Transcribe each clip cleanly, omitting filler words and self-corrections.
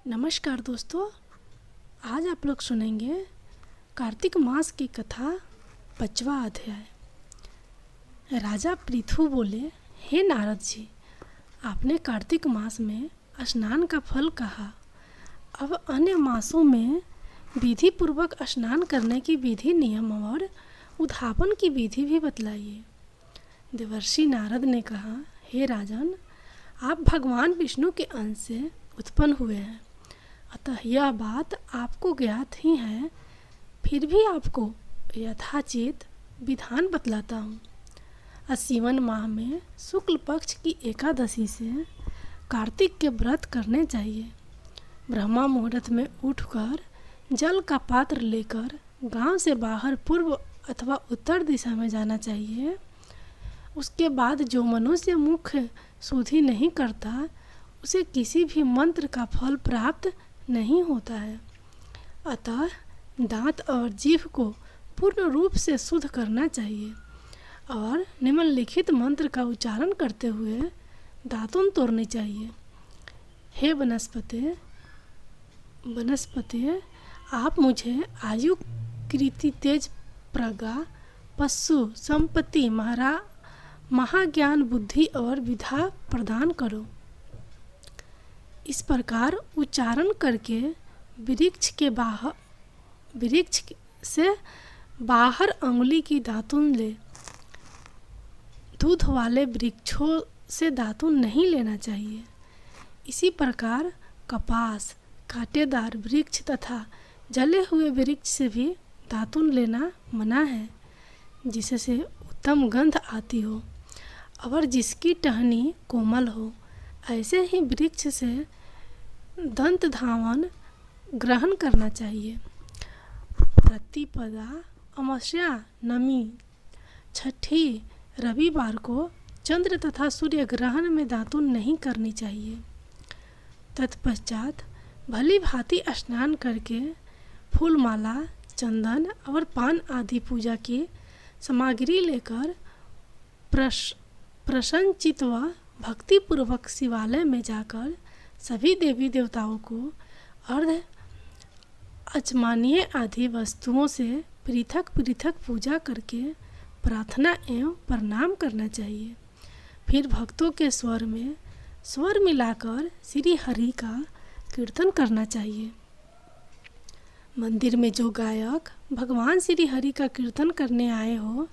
नमस्कार दोस्तों, आज आप लोग सुनेंगे कार्तिक मास की कथा 5वां अध्याय। राजा पृथु बोले, हे नारद जी, आपने कार्तिक मास में स्नान का फल कहा। अब अन्य मासों में विधि पूर्वक स्नान करने की विधि, नियम और उद्यापन की विधि भी बतलाइए। देवर्षि नारद ने कहा, हे राजन, आप भगवान विष्णु के अंश से उत्पन्न हुए हैं, अतः यह बात आपको ज्ञात ही है। फिर भी आपको यथाचित विधान बतलाता हूँ। अश्विन माह में शुक्ल पक्ष की एकादशी से कार्तिक के व्रत करने चाहिए। ब्रह्मा मुहूर्त में उठकर जल का पात्र लेकर गांव से बाहर पूर्व अथवा उत्तर दिशा में जाना चाहिए। उसके बाद जो मनुष्य मुख शुद्धि नहीं करता, उसे किसी भी मंत्र का फल प्राप्त नहीं होता है। अतः दांत और जीभ को पूर्ण रूप से शुद्ध करना चाहिए और निम्नलिखित मंत्र का उच्चारण करते हुए दातुन तोड़नी चाहिए। हे वनस्पति, आप मुझे आयु, कीर्ति, तेज, प्रज्ञा, पशु संपत्ति, महाज्ञान, बुद्धि और विद्या प्रदान करो। इस प्रकार उच्चारण करके वृक्ष से बाहर अंगुली की दातुन ले। दूध वाले वृक्षों से दातुन नहीं लेना चाहिए। इसी प्रकार कपास, कांटेदार वृक्ष तथा जले हुए वृक्ष से भी दातुन लेना मना है, जिससे उत्तम गंध आती हो और जिसकी टहनी कोमल हो। ऐसे ही वृक्ष से दंत धावन ग्रहण करना चाहिए। प्रतिपदा, अमावस्या, नमी, छठी, रविवार को चंद्र तथा सूर्य ग्रहण में दातुन नहीं करनी चाहिए। तत्पश्चात भली भांति स्नान करके फूलमाला, चंदन और पान आदि पूजा की सामग्री लेकर प्रसन्नचित्त व भक्तिपूर्वक शिवालय में जाकर सभी देवी देवताओं को अर्घ्य, अचमानीय आदि वस्तुओं से पृथक पृथक पूजा करके प्रार्थना एवं प्रणाम करना चाहिए। फिर भक्तों के स्वर में स्वर मिलाकर श्री हरि का कीर्तन करना चाहिए। मंदिर में जो गायक भगवान श्री हरि का कीर्तन करने आए हो,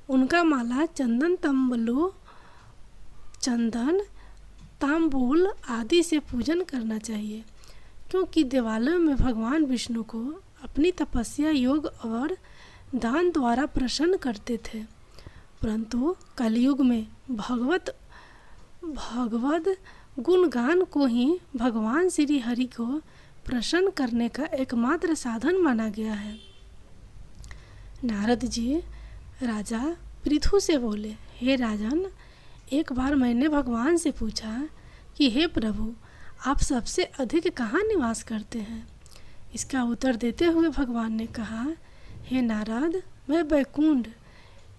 उनका माला चंदन, तांबूल आदि से पूजन करना चाहिए, क्योंकि देवालयों में भगवान विष्णु को अपनी तपस्या, योग और दान द्वारा प्रसन्न करते थे। परंतु कलयुग में भगवत गुणगान को ही भगवान श्री हरि को प्रसन्न करने का एकमात्र साधन माना गया है। नारद जी राजा पृथु से बोले, हे राजन, एक बार मैंने भगवान से पूछा कि हे प्रभु, आप सबसे अधिक कहाँ निवास करते हैं? इसका उत्तर देते हुए भगवान ने कहा, हे नारद, मैं वैकुंठ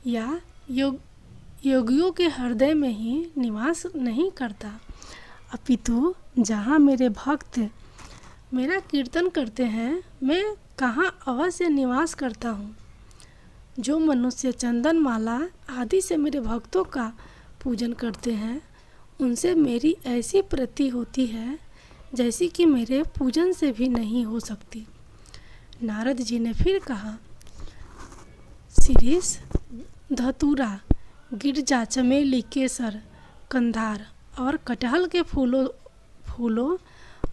या योगियों के हृदय में ही निवास नहीं करता, अपितु जहाँ मेरे भक्त मेरा कीर्तन करते हैं, मैं कहाँ अवश्य निवास करता हूँ। जो मनुष्य चंदन माला आदि से मेरे भक्तों का पूजन करते हैं, उनसे मेरी ऐसी प्रीति होती है जैसी कि मेरे पूजन से भी नहीं हो सकती। नारद जी ने फिर कहा, शिरीष, धतूरा, गिरजा, चमेली, केसर, कंधार और कटहल के फूलों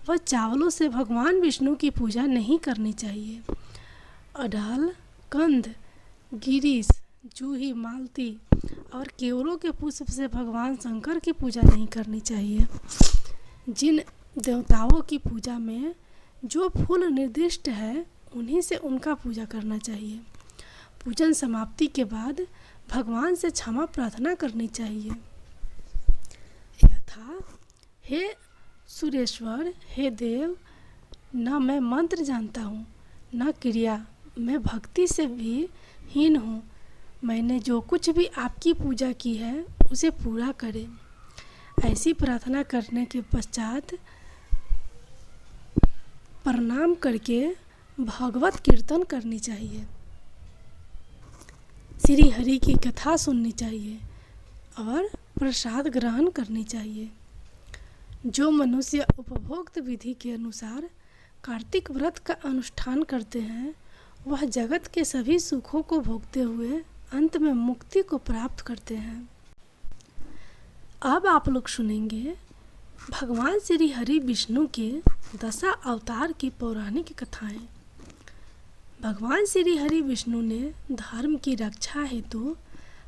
व चावलों से भगवान विष्णु की पूजा नहीं करनी चाहिए। अड़हल, कंद, गिरीश, जूही, मालती और केवड़ों के पुष्प से भगवान शंकर की पूजा नहीं करनी चाहिए। जिन देवताओं की पूजा में जो फूल निर्दिष्ट है, उन्हीं से उनका पूजा करना चाहिए। पूजन समाप्ति के बाद भगवान से क्षमा प्रार्थना करनी चाहिए। यथा, हे सुरेश्वर, हे देव, न मैं मंत्र जानता हूँ, न क्रिया, मैं भक्ति से भी हीन हूँ। मैंने जो कुछ भी आपकी पूजा की है, उसे पूरा करें। ऐसी प्रार्थना करने के पश्चात प्रणाम करके भगवत कीर्तन करनी चाहिए, श्री हरि की कथा सुननी चाहिए और प्रसाद ग्रहण करनी चाहिए। जो मनुष्य उपभोक्त विधि के अनुसार कार्तिक व्रत का अनुष्ठान करते हैं वह जगत के सभी सुखों को भोगते हुए अंत में मुक्ति को प्राप्त करते हैं। अब आप लोग सुनेंगे भगवान श्री हरि विष्णु के दशा अवतार की पौराणिक कथाएं। भगवान श्री हरि विष्णु ने धर्म की रक्षा हेतु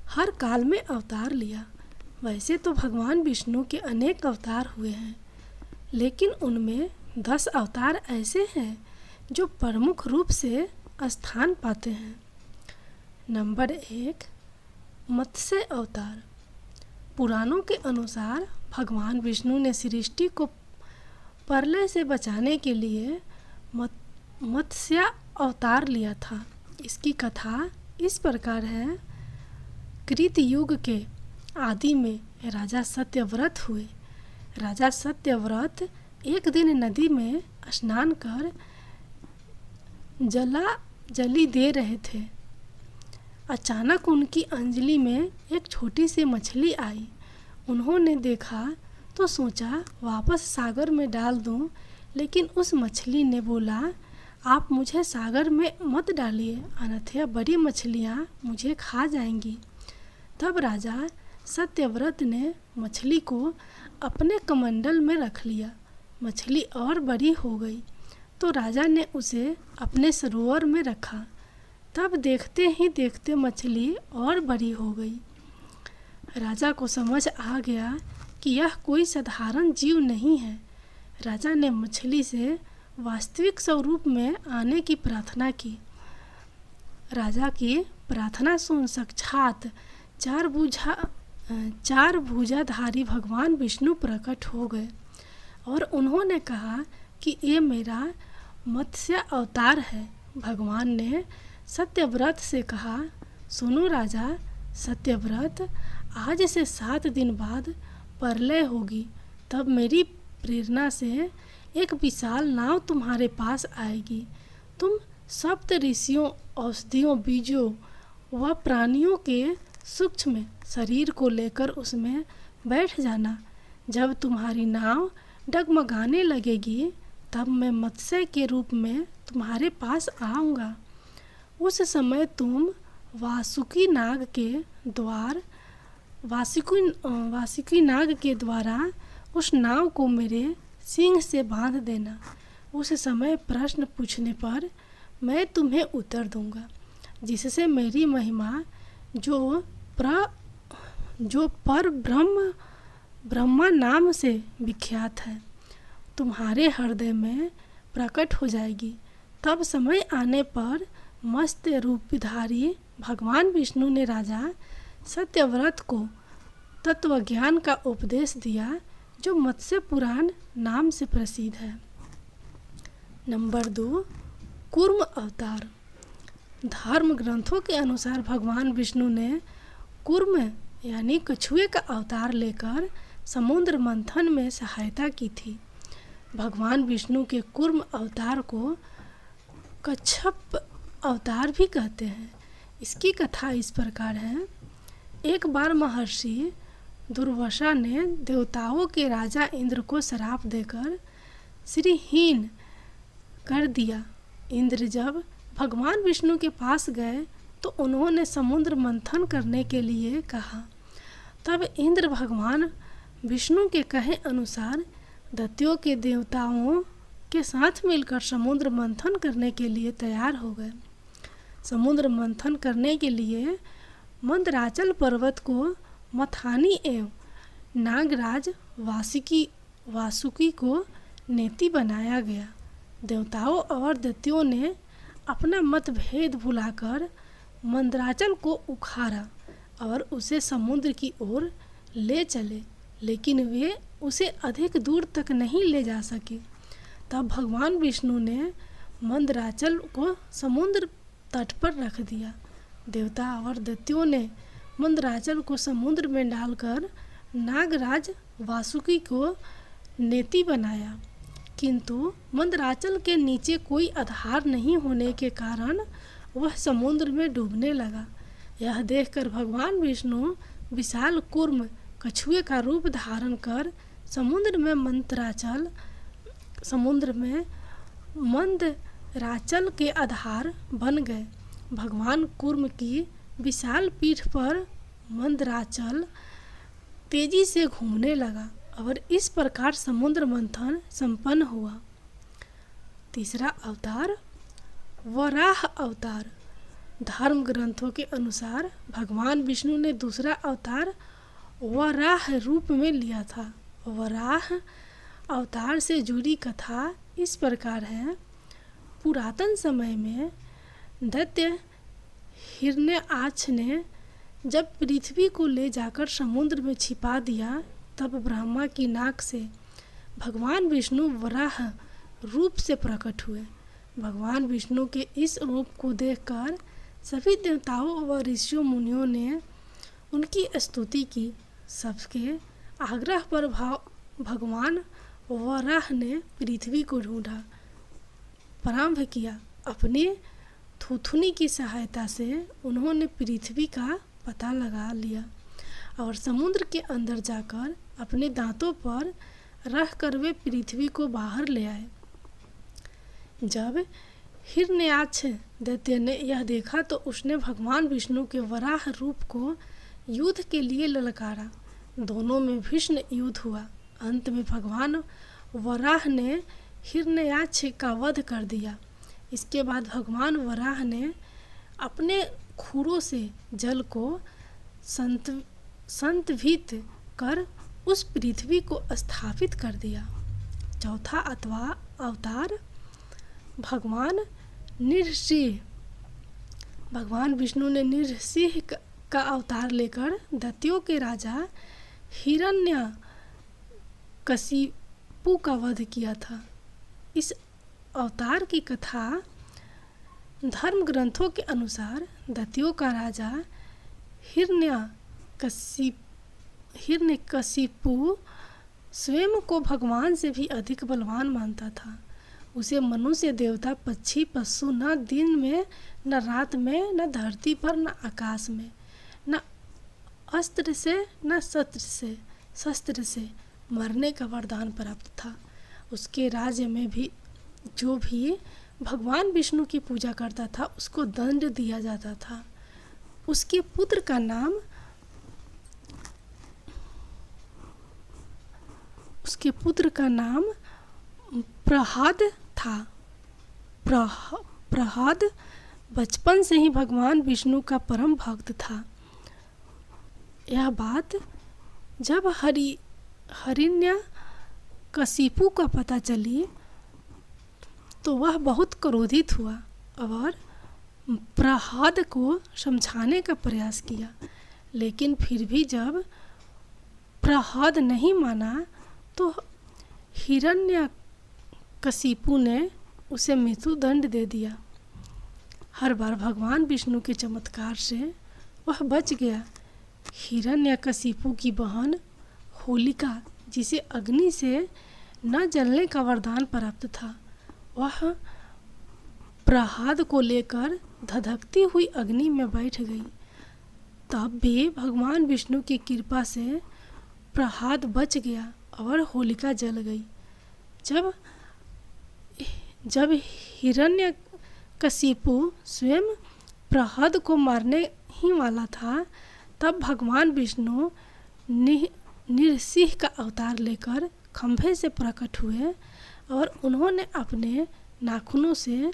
हर काल में अवतार लिया। वैसे तो भगवान विष्णु के अनेक अवतार हुए हैं, लेकिन उनमें 10 अवतार ऐसे हैं जो प्रमुख रूप से स्थान पाते हैं। नंबर 1, मत्स्य अवतार। पुराणों के अनुसार भगवान विष्णु ने सृष्टि को प्रलय से बचाने के लिए मत्स्य अवतार लिया था। इसकी कथा इस प्रकार है। कृत युग के आदि में राजा सत्यव्रत हुए। राजा सत्यव्रत एक दिन नदी में स्नान कर जली दे रहे थे। अचानक उनकी अंजलि में एक छोटी सी मछली आई। उन्होंने देखा तो सोचा वापस सागर में डाल दूं, लेकिन उस मछली ने बोला, आप मुझे सागर में मत डालिए, अन्यथा बड़ी मछलियां मुझे खा जाएंगी। तब राजा सत्यव्रत ने मछली को अपने कमंडल में रख लिया। मछली और बड़ी हो गई तो राजा ने उसे अपने सरोवर में रखा। तब देखते ही देखते मछली और बड़ी हो गई। राजा को समझ आ गया कि यह कोई साधारण जीव नहीं है। राजा ने मछली से वास्तविक स्वरूप में आने की प्रार्थना की। राजा की प्रार्थना सुन साक्षात चार भुजाधारी भगवान विष्णु प्रकट हो गए और उन्होंने कहा कि ये मेरा मत्स्य अवतार है। भगवान ने सत्यव्रत से कहा, सुनो राजा सत्यव्रत, आज से 7 दिन बाद प्रलय होगी। तब मेरी प्रेरणा से एक विशाल नाव तुम्हारे पास आएगी। तुम सप्त ऋषियों, औषधियों, बीजों व प्राणियों के सूक्ष्म शरीर को लेकर उसमें बैठ जाना। जब तुम्हारी नाव डगमगाने लगेगी तब मैं मत्स्य के रूप में तुम्हारे पास आऊँगा। उस समय तुम वासुकी नाग के द्वारा उस नाव को मेरे सींग से बांध देना। उस समय प्रश्न पूछने पर मैं तुम्हें उत्तर दूंगा, जिससे मेरी महिमा जो पर ब्रह्मा नाम से विख्यात है तुम्हारे हृदय में प्रकट हो जाएगी। तब समय आने पर मत्स्य रूपधारी भगवान विष्णु ने राजा सत्यव्रत को तत्वज्ञान का उपदेश दिया, जो मत्स्य पुराण नाम से प्रसिद्ध है। नंबर 2, कूर्म अवतार। धर्म ग्रंथों के अनुसार भगवान विष्णु ने कूर्म यानी कछुए का अवतार लेकर समुद्र मंथन में सहायता की थी। भगवान विष्णु के कूर्म अवतार को कच्छप अवतार भी कहते हैं। इसकी कथा इस प्रकार है। एक बार महर्षि दुर्वासा ने देवताओं के राजा इंद्र को श्राप देकर श्रीहीन कर दिया। इंद्र जब भगवान विष्णु के पास गए तो उन्होंने समुद्र मंथन करने के लिए कहा। तब इंद्र भगवान विष्णु के कहे अनुसार दैत्यों के देवताओं के साथ मिलकर समुद्र मंथन करने के लिए तैयार हो गए। समुद्र मंथन करने के लिए मंदराचल पर्वत को मथानी एवं नागराज वासुकी को नेति बनाया गया। देवताओं और दैत्यों ने अपना मतभेद भुलाकर मंदराचल को उखाड़ा और उसे समुद्र की ओर ले चले, लेकिन वे उसे अधिक दूर तक नहीं ले जा सके। तब भगवान विष्णु ने मंदराचल को समुद्र तट पर रख दिया। देवता और दैत्यों ने मंदराचल को समुद्र में डालकर नागराज वासुकी को नेति बनाया। किंतु मंदराचल के नीचे कोई आधार नहीं होने के कारण वह समुद्र में डूबने लगा। यह देखकर भगवान विष्णु विशाल कूर्म कछुए का रूप धारण कर समुद्र में मंदराचल के आधार बन गए। भगवान कूर्म की विशाल पीठ पर मंदराचल तेजी से घूमने लगा और इस प्रकार समुद्र मंथन संपन्न हुआ। तीसरा अवतार वराह अवतार। धर्म ग्रंथों के अनुसार भगवान विष्णु ने दूसरा अवतार वराह रूप में लिया था। वराह अवतार से जुड़ी कथा इस प्रकार है। पुरातन समय में दैत्य हिरण्याक्ष ने जब पृथ्वी को ले जाकर समुद्र में छिपा दिया, तब ब्रह्मा की नाक से भगवान विष्णु वराह रूप से प्रकट हुए। भगवान विष्णु के इस रूप को देखकर सभी देवताओं व ऋषियों मुनियों ने उनकी स्तुति की। सबके आग्रह पर भगवान वराह ने पृथ्वी को ढूंढा प्रारंभ किया। अपने थूथुनी की सहायता से उन्होंने पृथ्वी का पता लगा लिया और समुद्र के अंदर जाकर अपने दांतों पर रखकर वे पृथ्वी को बाहर ले आए। जब हिरण्याक्ष दैत्य ने यह देखा तो उसने भगवान विष्णु के वराह रूप को युद्ध के लिए ललकारा। दोनों में भीषण युद्ध हुआ। अंत में भगवान वराह ने हिरण्याक्ष का वध कर दिया। इसके बाद भगवान वराह ने अपने खुरों से जल को संतवित कर उस पृथ्वी को स्थापित कर दिया। चौथा अवतार भगवान नृसिंह। भगवान विष्णु ने नृसिंह का अवतार लेकर दैत्यों के राजा हिरण्यकशिपु का वध किया था। इस अवतार की कथा धर्म ग्रंथों के अनुसार दैत्यों का राजा हिरण्यकशिपु स्वयं को भगवान से भी अधिक बलवान मानता था। उसे मनुष्य, देवता, पक्षी, पशु न दिन में न रात में, न धरती पर न आकाश में, न अस्त्र से न शस्त्र से मरने का वरदान प्राप्त था। उसके राज्य में भी जो भी भगवान विष्णु की पूजा करता था उसको दंड दिया जाता था। उसके पुत्र का नाम प्रहलाद था। प्रहलाद बचपन से ही भगवान विष्णु का परम भक्त था। यह बात जब हिरण्यकशिपु को पता चली तो वह बहुत क्रोधित हुआ और प्रहलाद को समझाने का प्रयास किया, लेकिन फिर भी जब प्रहलाद नहीं माना तो हिरण्यकशिपु ने उसे मृत्युदंड दे दिया। हर बार भगवान विष्णु के चमत्कार से वह बच गया। हिरण्यकशिपु की बहन होलिका, जिसे अग्नि से न जलने का वरदान प्राप्त था, वह प्रहलाद को लेकर धधकती हुई अग्नि में बैठ गई। तब भी भगवान विष्णु की कृपा से प्रहलाद बच गया और होलिका जल गई। जब हिरण्यकशिपु स्वयं प्रहलाद को मारने ही वाला था, तब भगवान विष्णु नृसिंह का अवतार लेकर खंभे से प्रकट हुए और उन्होंने अपने नाखूनों से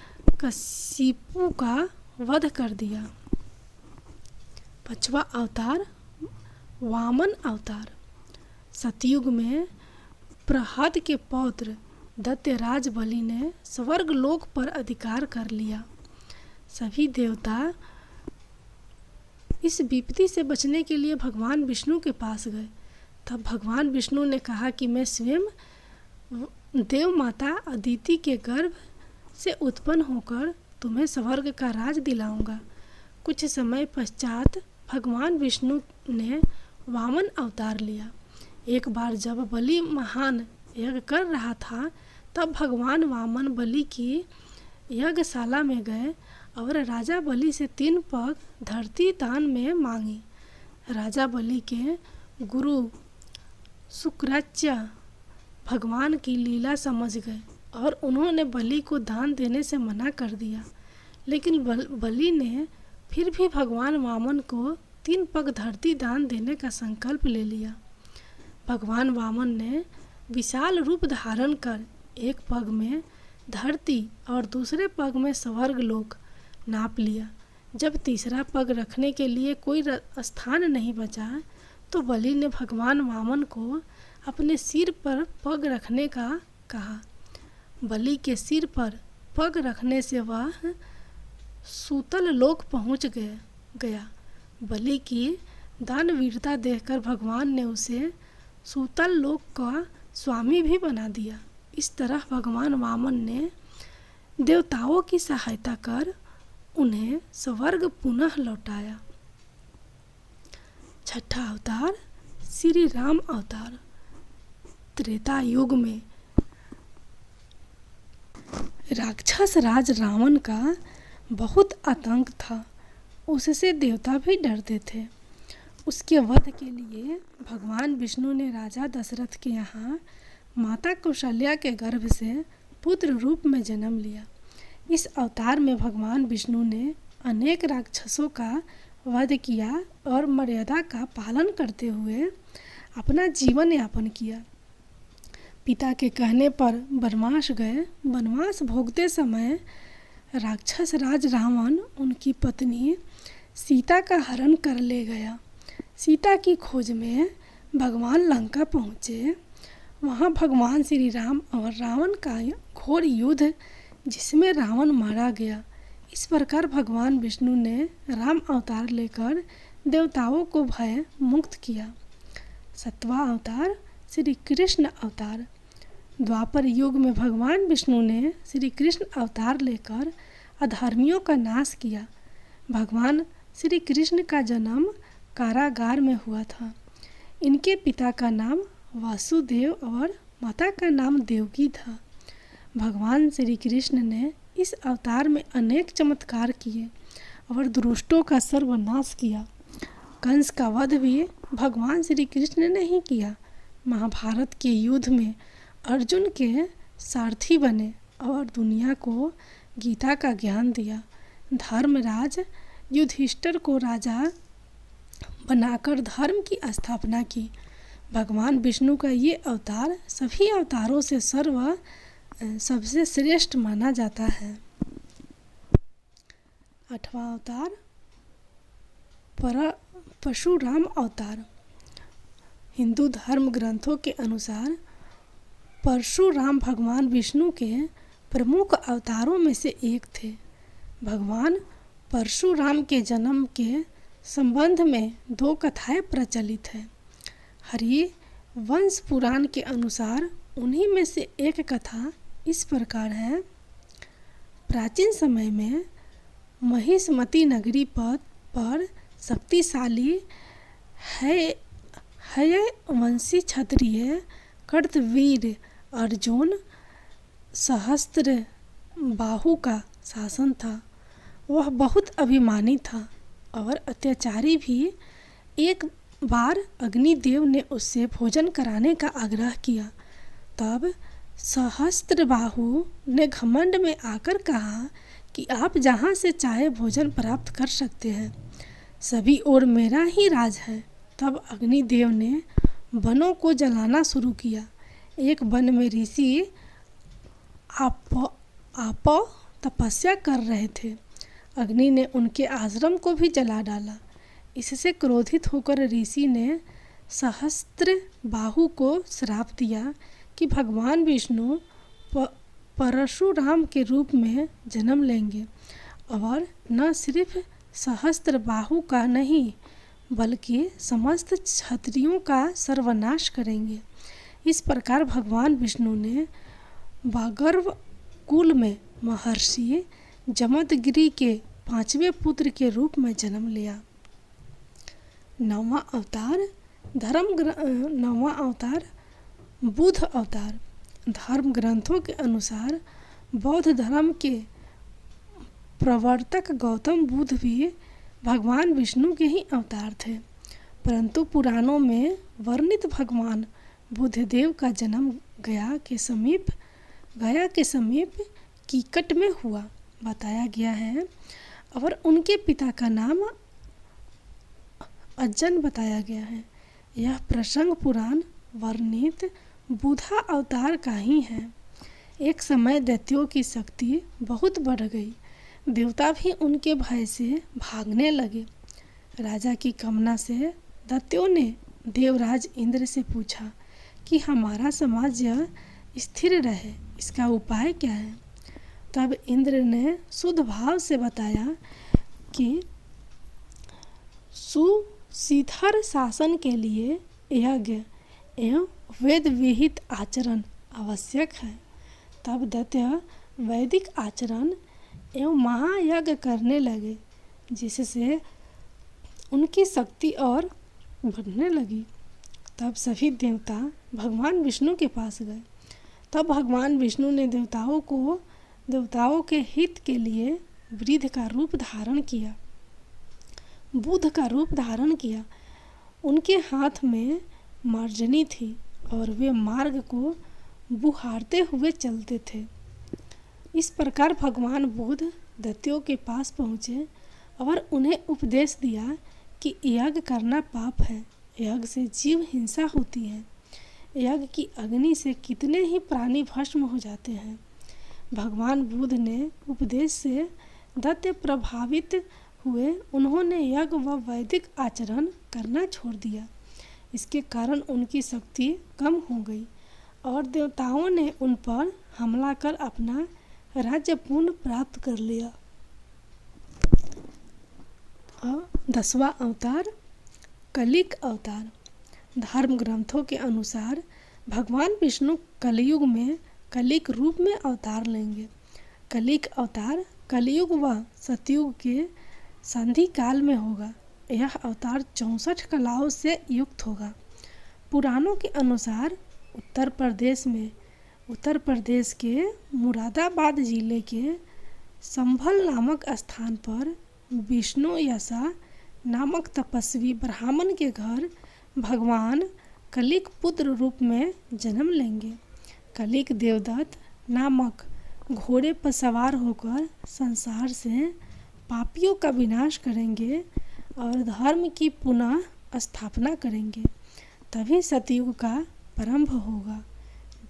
हिरण्यकशिपु का वध कर दिया। पांचवा अवतार वामन अवतार। सतयुग में प्रहलाद के पौत्र दैत्यराज बलि ने स्वर्ग लोक पर अधिकार कर लिया। सभी देवता इस विपत्ति से बचने के लिए भगवान विष्णु के पास गए। तब भगवान विष्णु ने कहा कि मैं स्वयं देव माता अदिति के गर्भ से उत्पन्न होकर तुम्हें स्वर्ग का राज दिलाऊंगा। कुछ समय पश्चात भगवान विष्णु ने वामन अवतार लिया। एक बार जब बलि महान यज्ञ कर रहा था तब भगवान वामन बलि की यज्ञशाला में गए और राजा बलि से 3 पग धरती दान में मांगी। राजा बलि के गुरु शुक्राचार्य भगवान की लीला समझ गए और उन्होंने बलि को दान देने से मना कर दिया। लेकिन बलि ने फिर भी भगवान वामन को 3 पग धरती दान देने का संकल्प ले लिया। भगवान वामन ने विशाल रूप धारण कर एक पग में धरती और दूसरे पग में स्वर्ग लोक नाप लिया। जब तीसरा पग रखने के लिए कोई स्थान नहीं बचा तो बलि ने भगवान वामन को अपने सिर पर पग रखने का कहा। बलि के सिर पर पग रखने से वह सूतल लोक पहुंच गया। बलि की दानवीरता देखकर भगवान ने उसे सूतल लोक का स्वामी भी बना दिया। इस तरह भगवान वामन ने देवताओं की सहायता कर उन्हें स्वर्ग पुनः लौटाया। छठा अवतार श्री राम अवतार। त्रेता युग में राक्षस राज रावण का बहुत आतंक था। उससे देवता भी डरते थे। उसके वध के लिए भगवान विष्णु ने राजा दशरथ के यहाँ माता कौशल्या के गर्भ से पुत्र रूप में जन्म लिया। इस अवतार में भगवान विष्णु ने अनेक राक्षसों का वध किया और मर्यादा का पालन करते हुए अपना जीवन यापन किया। पिता के कहने पर वनवास गए। वनवास भोगते समय राक्षस राज रावण उनकी पत्नी सीता का हरण कर ले गया। सीता की खोज में भगवान लंका पहुँचे। वहाँ भगवान श्री राम और रावण का घोर युद्ध जिसमें रावण मारा गया। इस प्रकार भगवान विष्णु ने राम अवतार लेकर देवताओं को भय मुक्त किया। 7वां अवतार श्री कृष्ण अवतार। द्वापर युग में भगवान विष्णु ने श्री कृष्ण अवतार लेकर अधर्मियों का नाश किया। भगवान श्री कृष्ण का जन्म कारागार में हुआ था। इनके पिता का नाम वासुदेव और माता का नाम देवकी था। भगवान श्री कृष्ण ने इस अवतार में अनेक चमत्कार किए और दुष्टों का सर्वनाश किया। कंस का वध भी भगवान श्री कृष्ण ने ही किया। महाभारत के युद्ध में अर्जुन के सारथी बने और दुनिया को गीता का ज्ञान दिया। धर्मराज युधिष्ठिर को राजा बनाकर धर्म की स्थापना की। भगवान विष्णु का ये अवतार सभी अवतारों से सबसे श्रेष्ठ माना जाता है। 8वां अवतार परशुराम अवतार। हिंदू धर्म ग्रंथों के अनुसार परशुराम भगवान विष्णु के प्रमुख अवतारों में से एक थे। भगवान परशुराम के जन्म के संबंध में 2 कथाएं प्रचलित हैं। हरि वंश पुराण के अनुसार उन्हीं में से एक कथा इस प्रकार है। प्राचीन समय में महिष्मती नगरी पर शक्तिशाली वंशी क्षत्रिय कर्तवीर अर्जुन सहस्त्र बाहु का शासन था। वह बहुत अभिमानी था और अत्याचारी भी। एक बार अग्निदेव ने उससे भोजन कराने का आग्रह किया। तब सहस्त्रबाहु ने घमंड में आकर कहा कि आप जहाँ से चाहे भोजन प्राप्त कर सकते हैं, सभी ओर मेरा ही राज है। तब अग्निदेव ने वनों को जलाना शुरू किया। एक वन में ऋषि आप तपस्या कर रहे थे। अग्नि ने उनके आश्रम को भी जला डाला। इससे क्रोधित होकर ऋषि ने सहस्त्रबाहु को श्राप दिया कि भगवान विष्णु परशुराम के रूप में जन्म लेंगे और न सिर्फ सहस्त्रबाहु का नहीं बल्कि समस्त क्षत्रियों का सर्वनाश करेंगे। इस प्रकार भगवान विष्णु ने वागर्व कुल में महर्षि जमदग्नि के 5वें पुत्र के रूप में जन्म लिया। 9वां अवतार नौवां अवतार बुद्ध अवतार। धर्म ग्रंथों के अनुसार बौद्ध धर्म के प्रवर्तक गौतम बुद्ध भी भगवान विष्णु के ही अवतार थे, परंतु पुराणों में वर्णित भगवान बुद्धदेव का जन्म गया के समीप कीकट में हुआ बताया गया है और उनके पिता का नाम अज्जन बताया गया है। यह प्रसंग पुराण वर्णित बुद्धा अवतार का ही है। एक समय दैत्यों की शक्ति बहुत बढ़ गई, देवता भी उनके भय से भागने लगे। राजा की कामना से दैत्यों ने देवराज इंद्र से पूछा कि हमारा समाज स्थिर रहे, इसका उपाय क्या है। तब इंद्र ने शुद्ध भाव से बताया कि सुशिखर शासन के लिए यज्ञ एवं वेद विहित आचरण आवश्यक है। तब दैत्य वैदिक आचरण एवं महायज्ञ करने लगे, जिससे उनकी शक्ति और बढ़ने लगी। तब सभी देवता भगवान विष्णु के पास गए। तब भगवान विष्णु ने देवताओं के हित के लिए बुद्ध का रूप धारण किया। उनके हाथ में मार्जनी थी और वे मार्ग को बुहारते हुए चलते थे। इस प्रकार भगवान बुद्ध दैत्यों के पास पहुँचे और उन्हें उपदेश दिया कि यज्ञ करना पाप है, यज्ञ से जीव हिंसा होती है, यज्ञ की अग्नि से कितने ही प्राणी भस्म हो जाते हैं। भगवान बुद्ध ने उपदेश से दैत्य प्रभावित हुए। उन्होंने यज्ञ व वैदिक आचरण करना छोड़ दिया। इसके कारण उनकी शक्ति कम हो गई और देवताओं ने उन पर हमला कर अपना राज्य पुनः प्राप्त कर लिया। 10वां अवतार कलिक अवतार। धर्म ग्रंथों के अनुसार भगवान विष्णु कलयुग में कलिक रूप में अवतार लेंगे। कलिक अवतार कलयुग व सतयुग के संधि काल में होगा। यह अवतार 64 कलाओं से युक्त होगा। पुराणों के अनुसार उत्तर प्रदेश के मुरादाबाद जिले के संभल नामक स्थान पर विष्णु यसा नामक तपस्वी ब्राह्मण के घर भगवान कलिक पुत्र रूप में जन्म लेंगे। कलिक देवदत्त नामक घोड़े पर सवार होकर संसार से पापियों का विनाश करेंगे और धर्म की पुनः स्थापना करेंगे। तभी सतयुग का प्रारंभ होगा।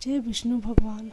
जय विष्णु भगवान।